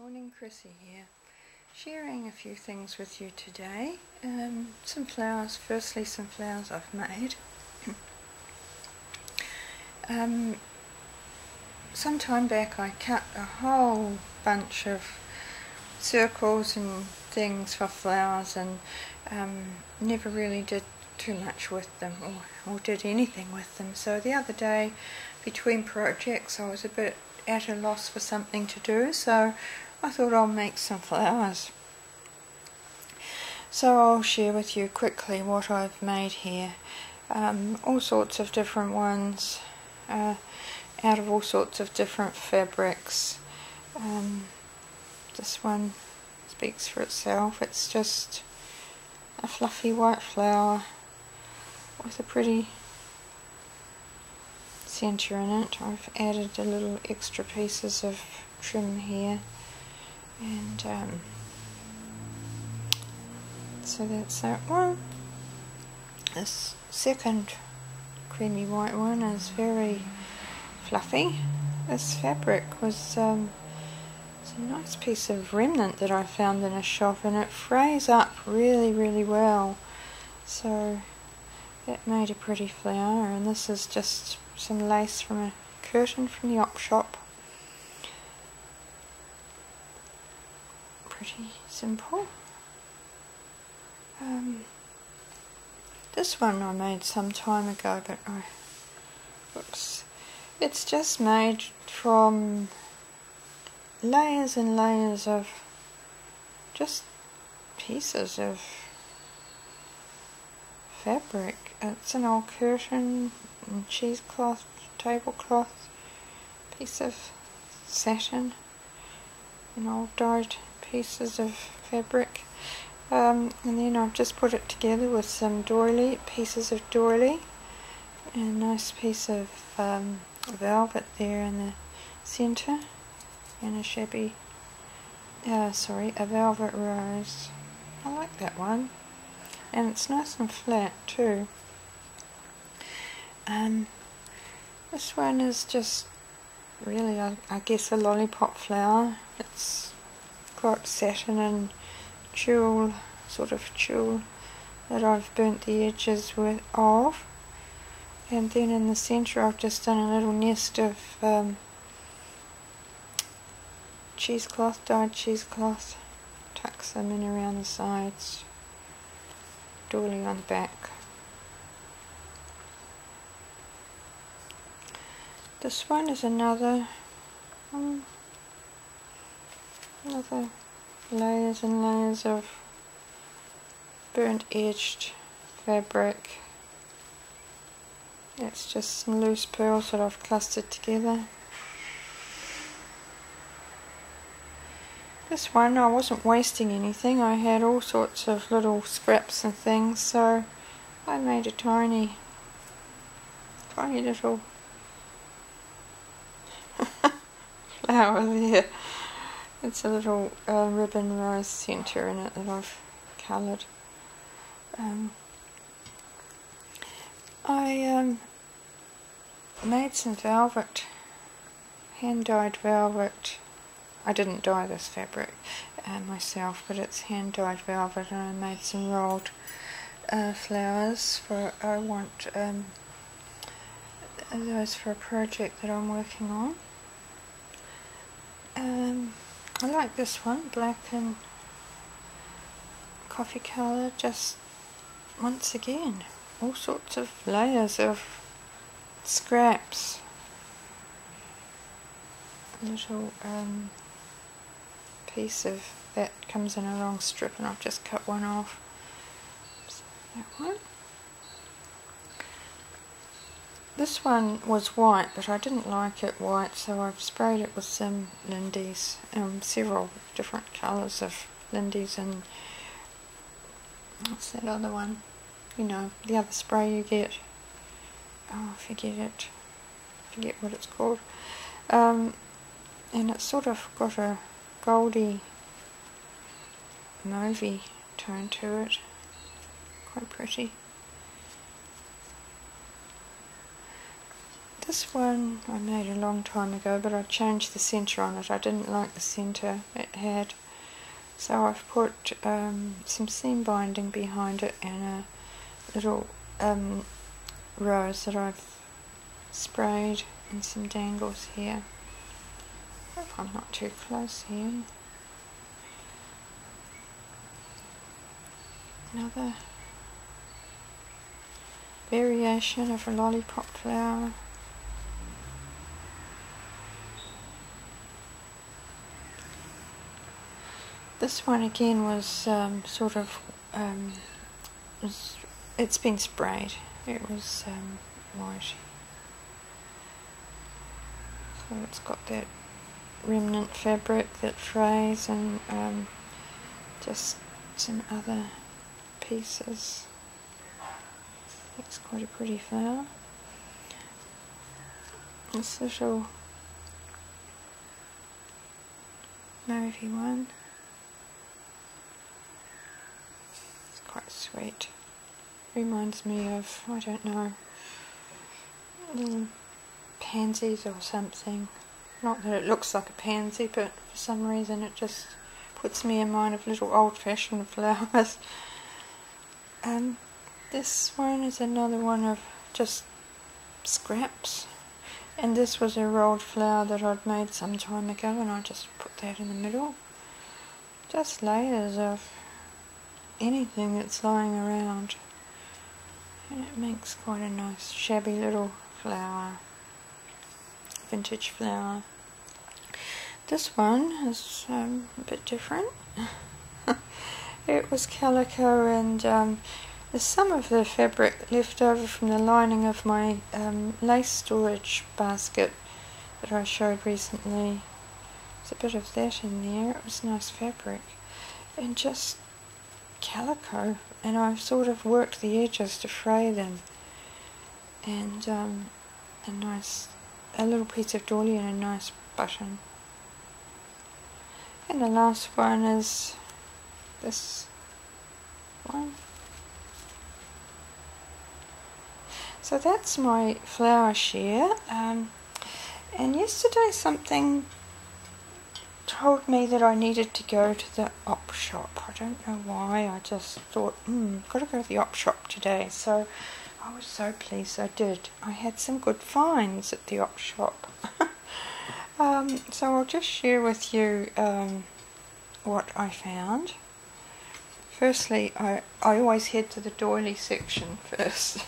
Morning, Chrissie here, sharing a few things with you today. Some flowers, firstly some flowers I've made. Some time back I cut a whole bunch of circles and things for flowers and never really did too much with them or did anything with them. So the other day, between projects, I was a bit at a loss for something to do, so I thought I'll make some flowers. So I'll share with you quickly what I've made here. All sorts of different ones, out of all sorts of different fabrics. This one speaks for itself. It's just a fluffy white flower with a pretty centre in it. I've added a little extra pieces of trim here, and so that's that one. This second creamy white one is very fluffy. This fabric was it's a nice piece of remnant that I found in a shop, and it frays up really well, so that made a pretty flower. And this is just some lace from a curtain from the op shop. Pretty simple. This one I made some time ago, but it's just made from layers and layers of just pieces of fabric. It's an old curtain and cheesecloth, tablecloth, piece of satin, and old dyed pieces of fabric, and then I've just put it together with some pieces of doily, and a nice piece of velvet there in the centre, and a velvet rose. I like that one, and it's nice and flat too. This one is just really, I guess, a lollipop flower. It's got satin and tulle, sort of tulle, that I've burnt the edges of, and then in the centre I've just done a little nest of cheesecloth, dyed cheesecloth. Tuck them in around the sides, doily on the back. This one is another layers and layers of burnt edged fabric. It's just some loose pearls that I've clustered together. This one, I wasn't wasting anything. I had all sorts of little scraps and things, so I made a tiny little flower there. It's a little ribbon rose centre in it that I've coloured. I made some velvet, hand-dyed velvet. I didn't dye this fabric myself, but it's hand-dyed velvet, and I made some rolled flowers for, I want those for a project that I'm working on. I like this one, black and coffee colour. Just once again, all sorts of layers of scraps. A little piece of that comes in a long strip, and I've just cut one off. So that one. This one was white, but I didn't like it white, so I've sprayed it with some lindies, several different colours of lindies, and what's that other one? You know, the other spray you get. Oh, I forget what it's called. And it's sort of got a goldy mauvey tone to it. Quite pretty. This one I made a long time ago, but I changed the centre on it. I didn't like the centre it had, so I've put some seam binding behind it and a little rose that I've sprayed and some dangles here. I hope I'm not too close here. Another variation of a lollipop flower. This one again was it's been sprayed. It was white. So it's got that remnant fabric that frays and just some other pieces. That's quite a pretty flower. This little mauvey one. It's quite sweet. Reminds me of, I don't know, little pansies or something. Not that it looks like a pansy, but for some reason it just puts me in mind of little old-fashioned flowers. This one is another one of just scraps, and this was a rolled flower that I'd made some time ago, and I just put that in the middle. Just layers of anything that's lying around, and it makes quite a nice shabby little flower, vintage flower. This one is a bit different. It was calico, and there's some of the fabric left over from the lining of my lace storage basket that I showed recently. There's a bit of that in there. It was nice fabric and just calico, and I've sort of worked the edges to fray them, and a little piece of doily and a nice button. And the last one is this one. So that's my flower share, and yesterday something told me that I needed to go to the op shop. I don't know why, I just thought, got to go to the op shop today, so I was so pleased I did. I had some good finds at the op shop. So I'll just share with you what I found. Firstly, I always head to the doily section first,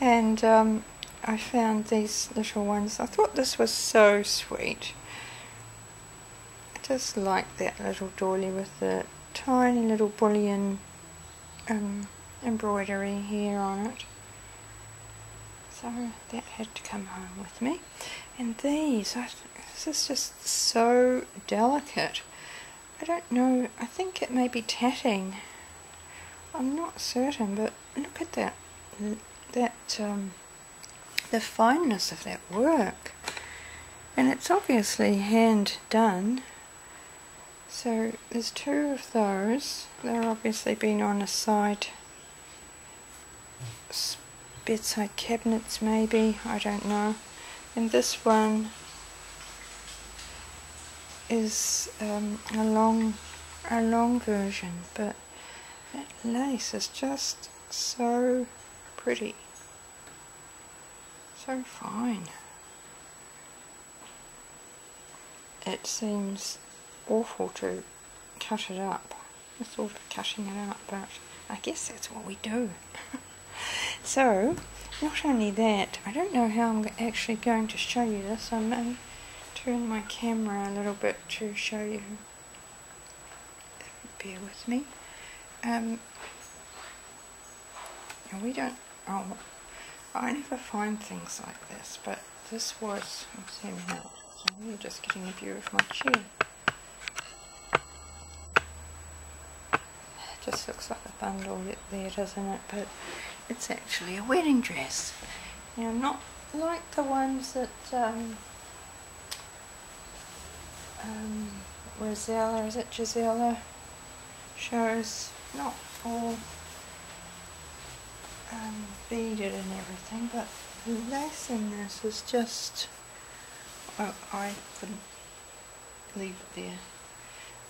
and I found these little ones. I thought this was so sweet. I just like that little doily with the tiny little bullion embroidery here on it. So that had to come home with me. And these, this is just so delicate. I don't know, I think it may be tatting. I'm not certain, but look at that, the fineness of that work. And it's obviously hand done. So there's two of those. They're obviously been on a side, bedside cabinets maybe, I don't know. And this one is a long version, but that lace is just so pretty, so fine. It seems awful to cut it up. I thought of cutting it up, but I guess that's what we do. So, not only that, I don't know how I'm actually going to show you this. I may turn my camera a little bit to show you. Bear with me. We don't, I never find things like this, but this was, I'm zooming out, so you're just getting a view of my chair. It just looks like a bundle there, doesn't it? But it's actually a wedding dress. Now, not like the ones that Rosella, is it Gisela, shows, not all beaded and everything, but The lace in this is just, I couldn't leave it there.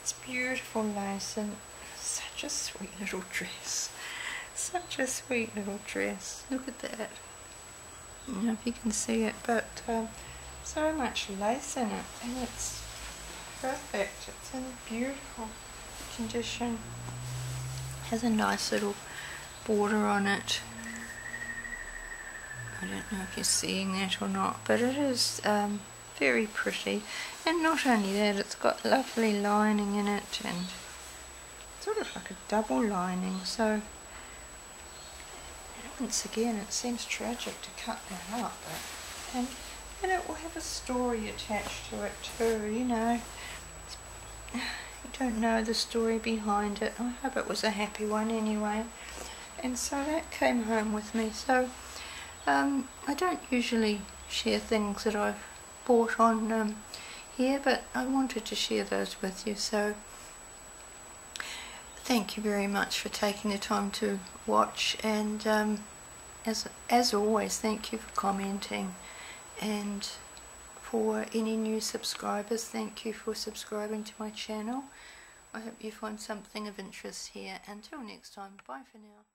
It's beautiful lace and such a sweet little dress. Such a sweet little dress. Look at that. I don't know if you can see it, but so much lace in it, and it's perfect. It's in beautiful condition. Has a nice little border on it. I don't know if you're seeing that or not, but it is very pretty. And not only that, it's got lovely lining in it, and sort of like a double lining. So once again, it seems tragic to cut that up, and it will have a story attached to it too. You know, you don't know the story behind it. I hope it was a happy one anyway. And so that came home with me. So I don't usually share things that I've bought on here, but I wanted to share those with you. So thank you very much for taking the time to watch, and as always, thank you for commenting, and for any new subscribers, thank you for subscribing to my channel. I hope you find something of interest here. Until next time, bye for now.